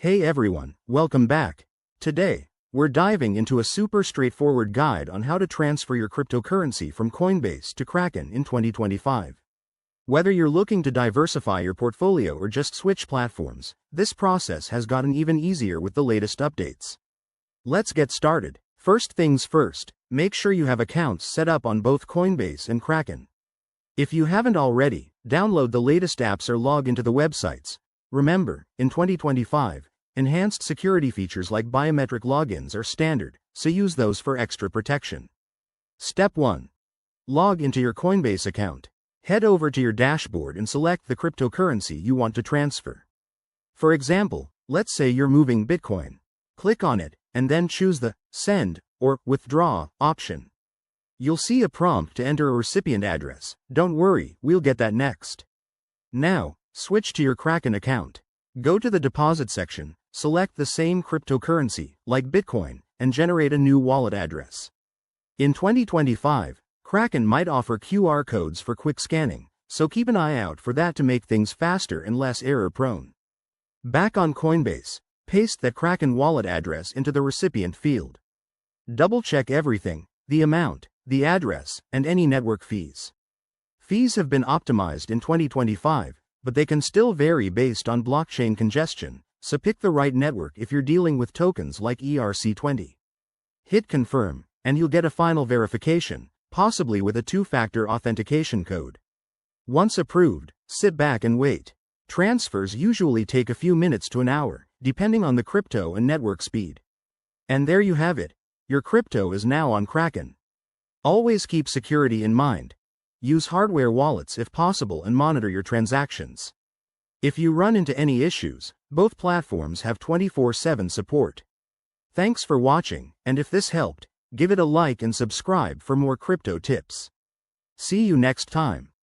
Hey everyone, welcome back. Today, we're diving into a super straightforward guide on how to transfer your cryptocurrency from Coinbase to Kraken in 2025. Whether you're looking to diversify your portfolio or just switch platforms, this process has gotten even easier with the latest updates. Let's get started. First things first, make sure you have accounts set up on both Coinbase and Kraken. If you haven't already, download the latest apps or log into the websites. Remember, in 2025, enhanced security features like biometric logins are standard, so use those for extra protection. Step 1. Log into your Coinbase account. Head over to your dashboard and select the cryptocurrency you want to transfer. For example, let's say you're moving Bitcoin. Click on it, and then choose the Send or Withdraw option. You'll see a prompt to enter a recipient address. Don't worry, we'll get that next. Now, switch to your Kraken account. Go to the deposit section, select the same cryptocurrency, like Bitcoin, and generate a new wallet address. In 2025, Kraken might offer QR codes for quick scanning, so keep an eye out for that to make things faster and less error-prone. Back on Coinbase, paste that Kraken wallet address into the recipient field. Double-check everything: the amount, the address, and any network fees. Fees have been optimized in 2025, but they can still vary based on blockchain congestion, so pick the right network if you're dealing with tokens like ERC20. Hit Confirm, and you'll get a final verification, possibly with a two-factor authentication code. Once approved, sit back and wait. Transfers usually take a few minutes to an hour, depending on the crypto and network speed. And there you have it. Your crypto is now on Kraken. Always keep security in mind. Use hardware wallets if possible and monitor your transactions. If you run into any issues, both platforms have 24/7 support. Thanks for watching, and if this helped, give it a like and subscribe for more crypto tips. See you next time.